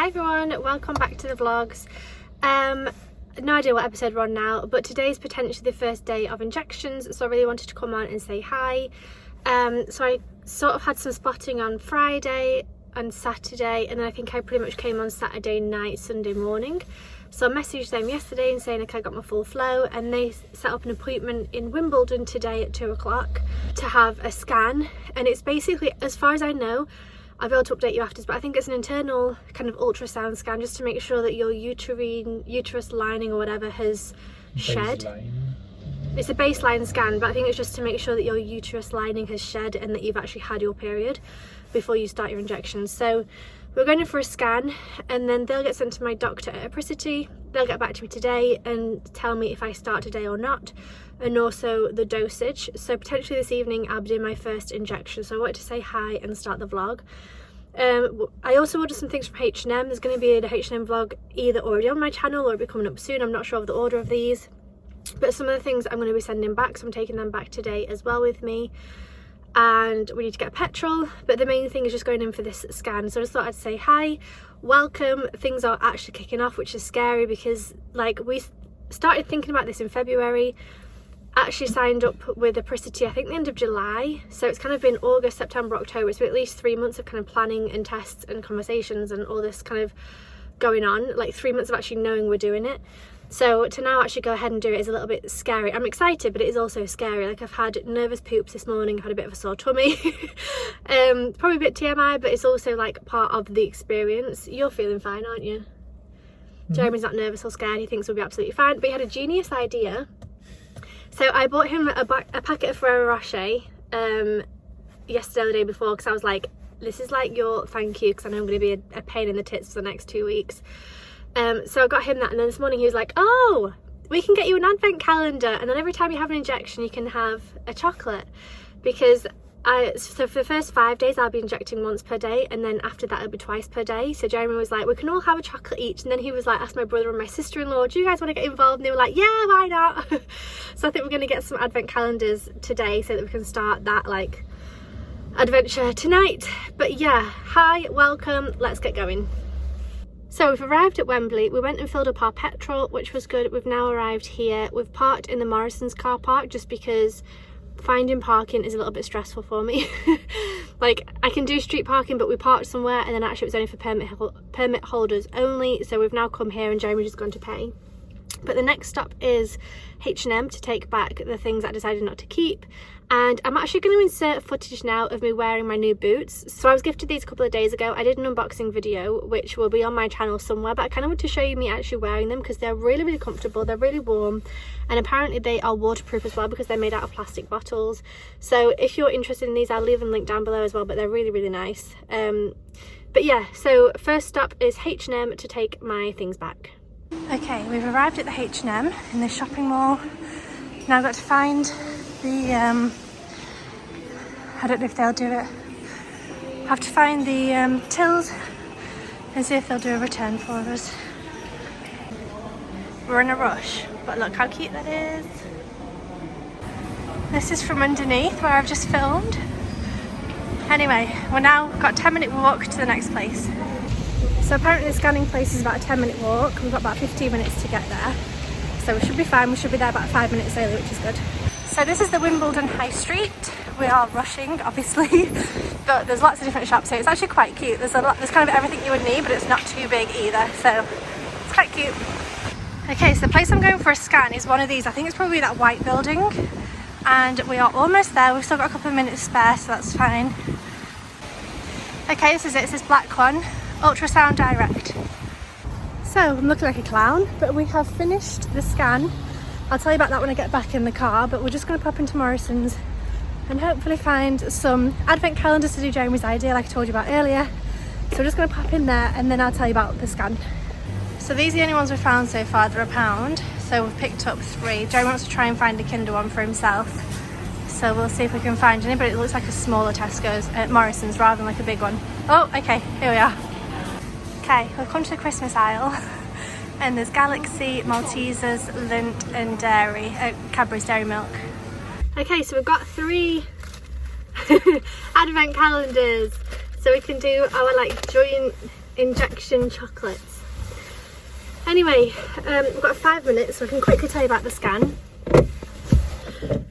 Hi everyone, welcome back to the vlogs. No idea what episode we're on now, but today's potentially the first day of injections, so I really wanted to come on and say hi. So I sort of had some spotting on Friday and Saturday, and then I think I pretty much came on Saturday night, Sunday morning. So I messaged them yesterday and saying like I got my full flow, and they set up an appointment in Wimbledon today at 2 o'clock to have a scan. And it's basically, as far as I know, I'll be able to update you after, but I think it's an internal kind of ultrasound scan just to make sure that your uterus lining or whatever has shed. Baseline. It's a baseline scan, but I think it's just to make sure that your uterus lining has shed and that you've actually had your period before you start your injections. So we're going in for a scan, and then they'll get sent to my doctor at Apricity. They'll get back to me today and tell me if I start today or not, and also the dosage. So potentially this evening I'll be doing my first injection. So I wanted to say hi and start the vlog. I also ordered some things from H&M. There's going to be a H&M vlog either already on my channel or it'll be coming up soon. I'm not sure of the order of these, but some of the things I'm going to be sending back, so I'm taking them back today as well with me. And we need to get petrol, but the main thing is just going in for this scan. So I just thought I'd say hi, welcome. Things are actually kicking off, which is scary because like we started thinking about this in February, actually signed up with Apricity I think the end of July, so it's kind of been August, September, October. It's been at least 3 months of kind of planning and tests and conversations and all this kind of going on, like 3 months of actually knowing we're doing it. So to now actually go ahead and do it is a little bit scary. I'm excited, but it is also scary. Like I've had nervous poops this morning, I've had a bit of a sore tummy. Probably a bit TMI, but it's also like part of the experience. You're feeling fine, aren't you? Jeremy's not nervous or scared, he thinks we'll be absolutely fine, but he had a genius idea. So I bought him a packet of Ferrero Rocher yesterday or the day before, because I was like, this is like your thank you, because I know I'm going to be a pain in the tits for the next 2 weeks. So I got him that, and then this morning he was like, oh, we can get you an advent calendar, and then every time you have an injection you can have a chocolate, because so for the first 5 days I'll be injecting once per day, and then after that it'll be twice per day. So Jeremy was like, we can all have a chocolate each, and then he was like, asked my brother and my sister-in-law, do you guys want to get involved? And they were like, yeah, why not? So I think we're going to get some advent calendars today so that we can start that like adventure tonight. But yeah, hi, welcome, let's get going. So we've arrived at Wembley. We went and filled up our petrol, which was good. We've now arrived here. We've parked in the Morrison's car park just because finding parking is a little bit stressful for me. Like I can do street parking, but we parked somewhere, and then actually it was only for permit holders only. So we've now come here and Jeremy's just gone to pay. But the next stop is H&M to take back the things that I decided not to keep. And I'm actually going to insert footage now of me wearing my new boots. So I was gifted these a couple of days ago. I did an unboxing video which will be on my channel somewhere, but I kind of want to show you me actually wearing them because they're really, really comfortable. They're really warm, and apparently they are waterproof as well because they're made out of plastic bottles. So if you're interested in these, I'll leave them linked down below as well, but they're really, really nice. But yeah, so first stop is H&M to take my things back. Okay, we've arrived at the H&M in the shopping mall. Now I've got to find the, I don't know if they'll do it. I have to find the tills and see if they'll do a return for us. We're in a rush, but look how cute that is. This is from underneath where I've just filmed. Anyway, we're now got a 10-minute walk to the next place. So apparently the scanning place is about a 10-minute walk. We've got about 15 minutes to get there. So we should be fine. We should be there about 5 minutes early, which is good. So this is the Wimbledon High Street. We are rushing, obviously, but there's lots of different shops here. It's actually quite cute. There's kind of everything you would need, but it's not too big either. So it's quite cute. Okay, so the place I'm going for a scan is one of these. I think it's probably that white building. And we are almost there. We've still got a couple of minutes spare, so that's fine. Okay, this is it. It's this black one. Ultrasound direct. So I'm looking like a clown, but we have finished the scan. I'll tell you about that when I get back in the car, but we're just going to pop into Morrison's and hopefully find some advent calendars to do Jeremy's idea like I told you about earlier. So we're just going to pop in there and then I'll tell you about the scan. So these are the only ones we've found so far. They're £1, so we've picked up 3. Jeremy wants to try and find a Kinder one for himself, so we'll see if we can find any, but it looks like a smaller Tesco's at Morrison's rather than like a big one. Oh, okay, here we are. Okay, we've come to the Christmas aisle and there's Galaxy, Maltesers, Lindt and Dairy, Cadbury's Dairy Milk. Okay, so we've got 3 advent calendars. So we can do our like injection chocolates. Anyway, we've got 5 minutes, so I can quickly tell you about the scan.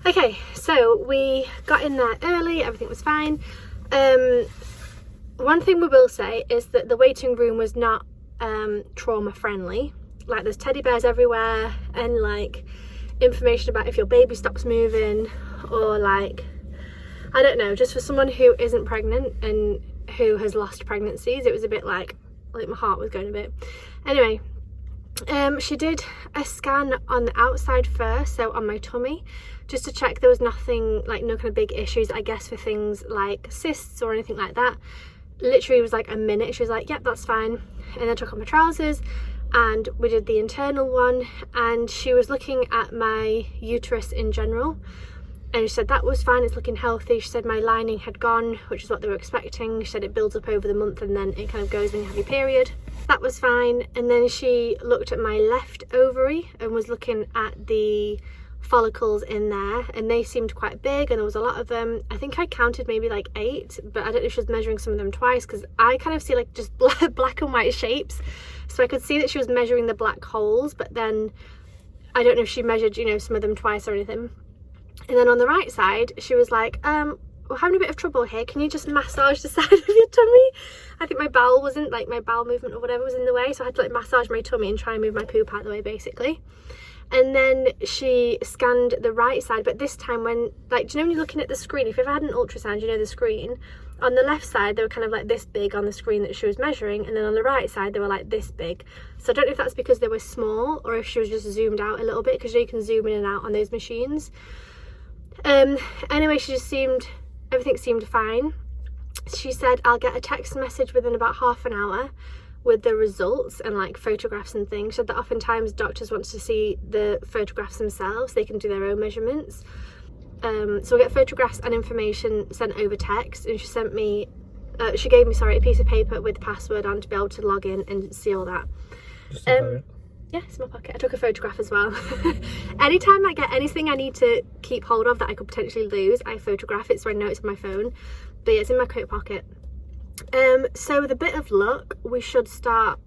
Okay, so we got in there early, everything was fine. One thing we will say is that the waiting room was not trauma friendly. Like, there's teddy bears everywhere, and like information about if your baby stops moving, or like, I don't know, just for someone who isn't pregnant and who has lost pregnancies, it was a bit like my heart was going a bit. Anyway, she did a scan on the outside first, so on my tummy, just to check there was nothing, like no kind of big issues, I guess, for things like cysts or anything like that. Literally it was like a minute, she was like, yep, that's fine. And then I took off my trousers and we did the internal one, and she was looking at my uterus in general, and she said that was fine, it's looking healthy. She said my lining had gone, which is what they were expecting. She said it builds up over the month and then it kind of goes when you have your period. That was fine. And then she looked at my left ovary and was looking at the follicles in there, and they seemed quite big and there was a lot of them. I think I counted maybe like 8, but I don't know if she was measuring some of them twice, because I kind of see like just black and white shapes, so I could see that she was measuring the black holes, but then I don't know if she measured, you know, some of them twice or anything. And then on the right side she was like, we're having a bit of trouble here, can you just massage the side of your tummy? I think my bowel wasn't, like my bowel movement or whatever was in the way, so I had to like massage my tummy and try and move my poop out of the way basically. And then she scanned the right side, but this time when, like, do you know when you're looking at the screen, if you've ever had an ultrasound, you know the screen, on the left side they were kind of like this big on the screen that she was measuring, and then on the right side they were like this big. So I don't know if that's because they were small or if she was just zoomed out a little bit, because you can zoom in and out on those machines. Anyway, she just seemed, everything seemed fine. She said I'll get a text message within about half an hour with the results and like photographs and things. She said that oftentimes doctors want to see the photographs themselves, they can do their own measurements. So we'll get photographs and information sent over text, and she sent me, she gave me, sorry, a piece of paper with the password on to be able to log in and see all that. Yeah, it's in my pocket. I took a photograph as well. Anytime I get anything I need to keep hold of that I could potentially lose, I photograph it so I know it's on my phone. But yeah, it's in my coat pocket. So with a bit of luck, we should start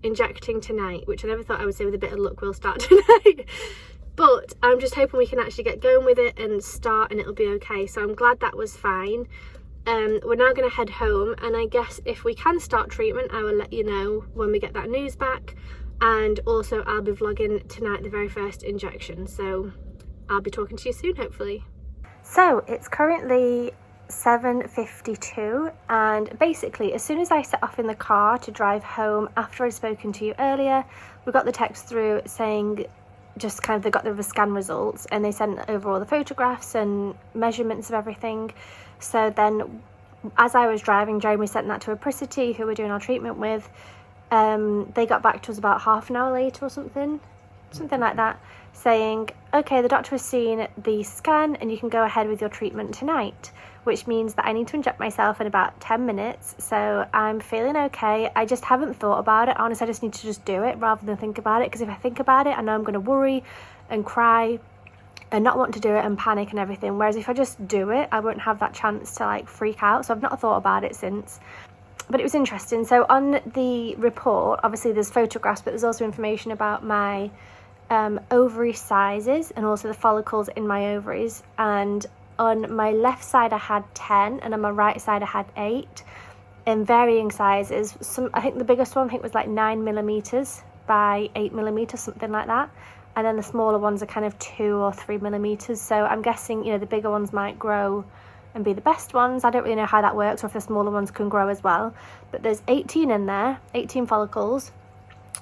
injecting tonight, which I never thought I would say with a bit of luck we'll start tonight. But I'm just hoping we can actually get going with it and start and it'll be okay. So I'm glad that was fine. We're now going to head home, and I guess if we can start treatment, I will let you know when we get that news back. And also I'll be vlogging tonight the very first injection, so I'll be talking to you soon hopefully. So it's currently 7:52, and basically as soon as I set off in the car to drive home after I'd spoken to you earlier, we got the text through saying just kind of they got the scan results, and they sent over all the photographs and measurements of everything. So then as I was driving, Jeremy sent that to Apricity, who we're doing our treatment with. They got back to us about half an hour later or something like that, saying okay, the doctor has seen the scan and you can go ahead with your treatment tonight, which means that I need to inject myself in about 10 minutes. So I'm feeling okay. I just haven't thought about it. Honestly, I just need to just do it rather than think about it, because if I think about it, I know I'm going to worry and cry and not want to do it and panic and everything, whereas if I just do it, I won't have that chance to like freak out. So I've not thought about it since. But it was interesting. So on the report, obviously there's photographs, but there's also information about my ovary sizes and also the follicles in my ovaries. And on my left side I had 10, and on my right side I had 8 in varying sizes. I think the biggest one was like 9mm by 8mm, something like that. And then the smaller ones are kind of 2 or 3mm. So I'm guessing, you know, the bigger ones might grow and be the best ones. I don't really know how that works, or if the smaller ones can grow as well. But there's 18 in there, 18 follicles.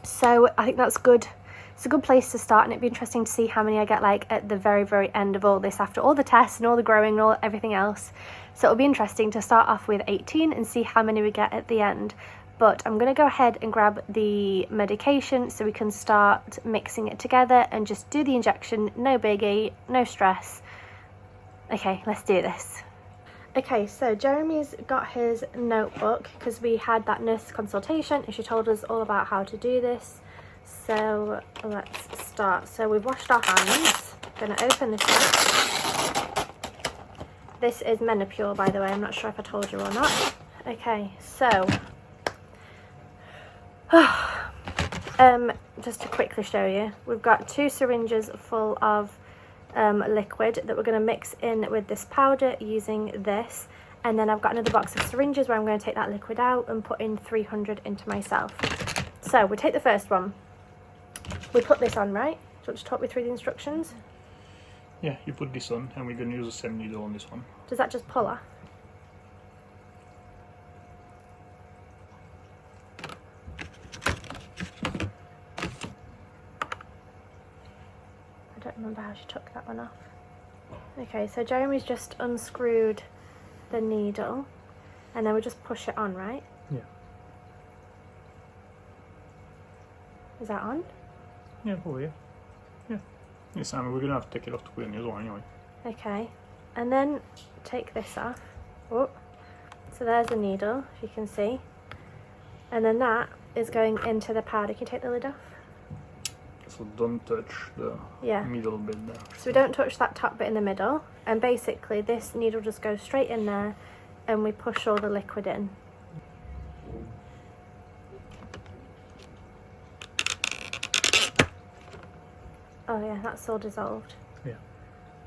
So I think that's good. It's a good place to start, and it'd be interesting to see how many I get like at the very, very end of all this, after all the tests and all the growing and everything else. So it'll be interesting to start off with 18 and see how many we get at the end. But I'm going to go ahead and grab the medication so we can start mixing it together and just do the injection. No biggie, no stress. Okay, let's do this. Okay, so Jeremy's got his notebook because we had that nurse consultation and she told us all about how to do this. So let's start. So we've washed our hands. I'm going to open this up. This is Menopur, by the way. I'm not sure if I told you or not. Okay, so Just to quickly show you, we've got 2 syringes full of liquid that we're going to mix in with this powder using this, and then I've got another box of syringes where I'm going to take that liquid out and put in 300 into myself. So we take the first one, we put this on, right? Do you want to talk me through the instructions? Yeah, you put this on, and we're going to use the same needle on this one. Does that just pull off? I don't remember how she took that one off. Okay, so Jeremy's just unscrewed the needle, and then we just push it on, right? Yeah. Is that on? Yeah, probably, yeah. Yeah. Yes, I mean, we're going to have to take it off to put it in the other one anyway. Okay, and then take this off. Oh, so there's a needle, if you can see. And then that is going into the powder. Can you take the lid off? So don't touch the middle bit there. So we don't touch that top bit in the middle, and basically this needle just goes straight in there and we push all the liquid in. Oh yeah, that's all dissolved. Yeah.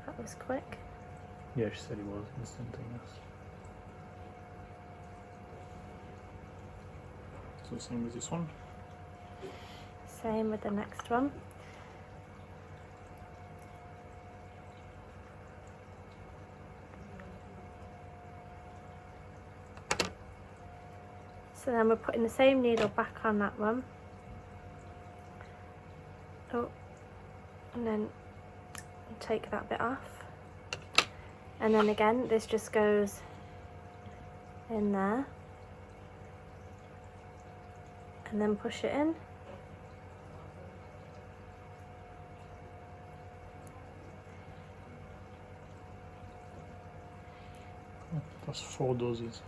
That was quick. Yeah, she said it was instantaneous. So same with this one. Same with the next one. So then we're putting the same needle back on that one. Oh, and then take that bit off. And then again, this just goes in there. And then push it in. That's 4 doses.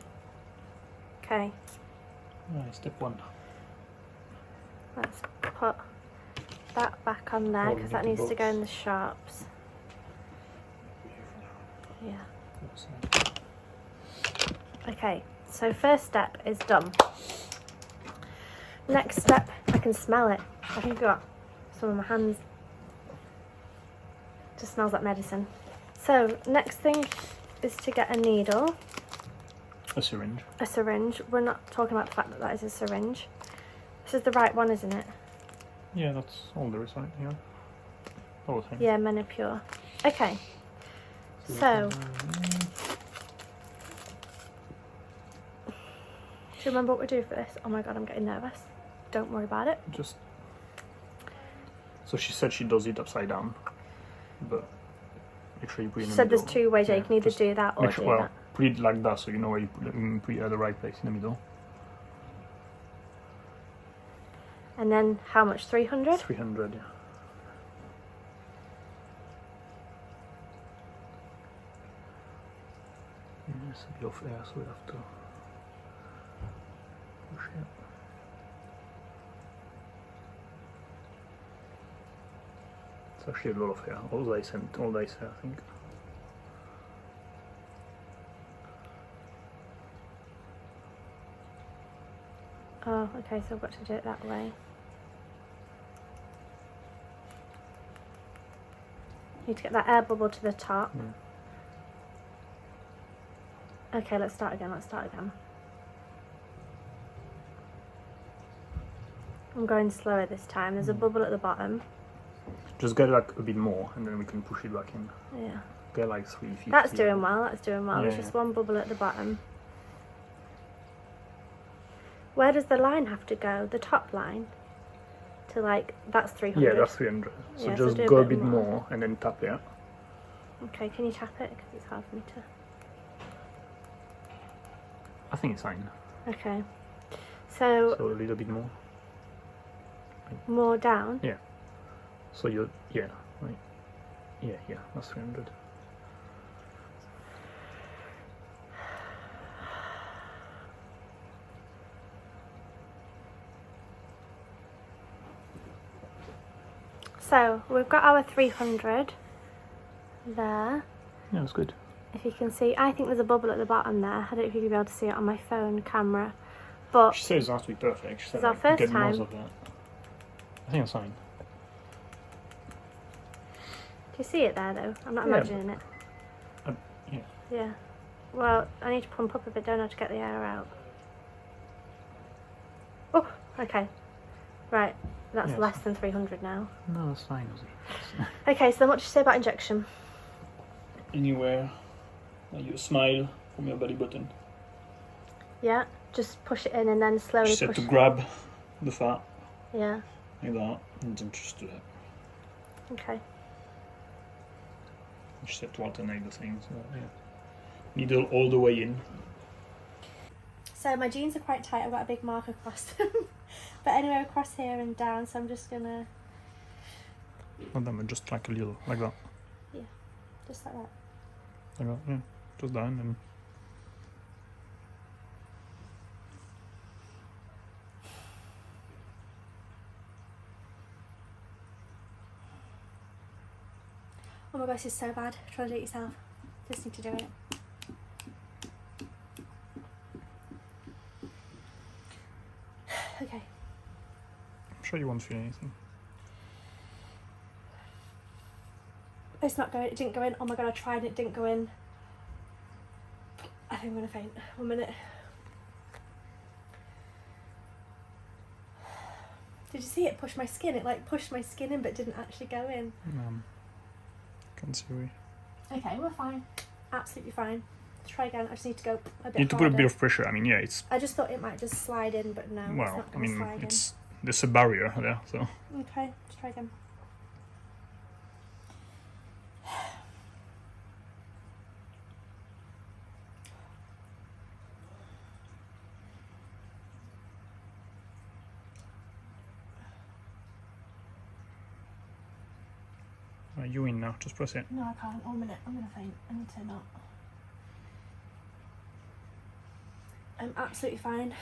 Okay. Right, step 1. Let's put that back on there because that needs to go in the sharps. Yeah. Okay, so first step is done. Next step, I can smell it. I think I've got some on my hands. Just smells like medicine. So next thing is to get a needle. A syringe. A syringe. We're not talking about the fact that that is a syringe. This is the right one, isn't it? Yeah, that's all there is, right? Yeah. Oh, yeah, Menopur. Okay. So, do you remember what we do for this? Oh my god, I'm getting nervous. Don't worry about it. Just. So she said she does it upside down, but make sure you put it in the middle. So there's 2 ways. Yeah, you can either do that or do that. Put it like that so you know where you put it at the right place in the middle. And then how much? 300? 300, yeah. There's a bit of air, so we have to push it. It's actually a lot of hair. All dice hair, I think. Oh, okay, so I've got to do it that way. Need to get that air bubble to the top. Okay, let's start again. I'm going slower this time. There's a bubble at the bottom. Just get like a bit more and then we can push it back in. Yeah. Get like 350. That's doing well, Yeah, there's just one bubble at the bottom. Where does the line have to go? The top line? To like, that's 300? Yeah, that's 300. So yeah, just go a bit more and then tap it. Okay, can you tap it? Because it's hard for me to... I think it's fine. Okay. So a little bit more. More down? Yeah. So you're, yeah, right. Yeah, that's 300. So we've got our 300 there. Yeah, that's good. If you can see, I think there's a bubble at the bottom there. I don't know if you'll be able to see it on my phone camera. But She said it was last week perfect. She said It's our first get most time. of that. I think that's fine. do you see it there though? I'm not Yeah, imagining it. Yeah. Yeah. Well, I need to pump up a bit, don't I, to get the air out. Oh, okay. Right, that's Yes. less than 300 now. No, that's fine, Ozzy. Okay, so then what did you say about injection? Anywhere. You smile from your belly button. Yeah, just push it in and then slowly She said push to grab the fat Yeah, like that and then just do it. okay. She said to alternate the things. So, yeah. Needle all the way in. So my jeans are quite tight, I've got a big mark across them. But anyway, across here and down, so I'm just gonna... Not them, just like a little, like that. Yeah, just like that. Like that, yeah. Just down and... Oh my gosh, this is so bad. Try to do it yourself. Just need to do it. Okay. I'm sure you won't feel anything. It's not going, it didn't go in. Oh my god, I tried and it didn't go in. I think I'm gonna faint. 1 minute. Did you see it push my skin? It like pushed my skin in but didn't actually go in. Can't see we. Okay, we're fine. Absolutely fine. Let's try again. I just need to go a bit You need to put a bit harder. of pressure. I mean, yeah, it's... I just thought it might just slide in, but no, it's Well, not I going to mean, slide it's... There's a barrier there, so... in. Okay, let's try again. You in now, just press it. No, I can't. 1 minute. I'm going to faint. I need to not. I'm absolutely fine.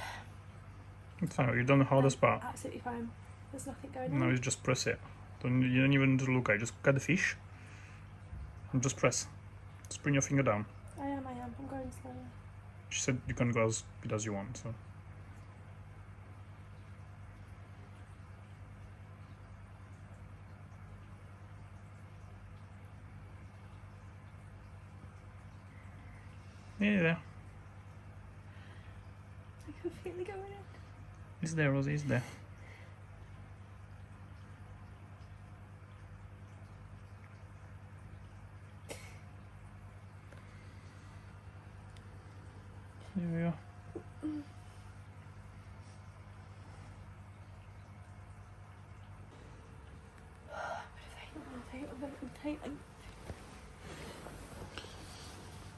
It's fine, you've done the hardest part. Absolutely fine. There's nothing going on. Now you just press it. You don't even need to look at it, just cut the fish. And just press. Just bring your finger down. I am. I'm going slowly. She said you can go as speed as you want, so... Yeah, there. I can feel it going in. It's there, Rosie, it's there. There we are. I'm fainting.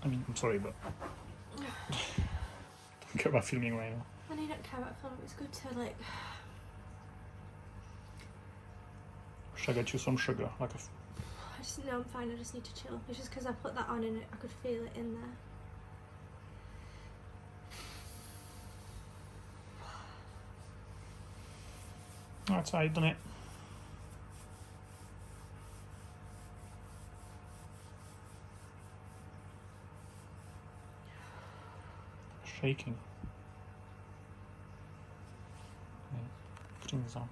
I mean, I'm sorry, but... don't care about filming right now. I don't care about film. It's good to like... Should I get you some sugar? Like a... I just know I'm fine. I just need to chill. It's just because I put that on and I could feel it in there. That's how you've done it. Shaking. Okay, putting this on.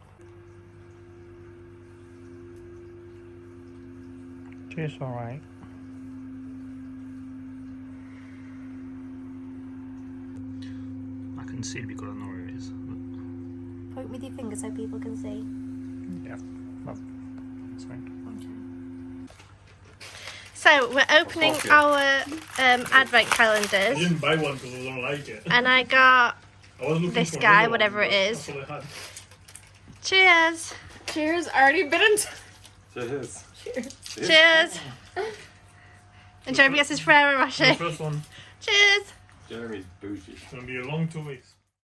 Tastes alright. I can see it because I know where it is. But Point with your finger so people can see. yeah, well, that's fine. So we're opening our advent I calendars, didn't buy one because I don't like it. and I got I was looking this for guy, another whatever one, it but is. that's all I had. Cheers. Cheers, already been in. Cheers. Cheers. And Jeremy gets his Ferrero The Rocher. first one. Cheers. Jeremy's bougie. It's going to be a long 2 weeks.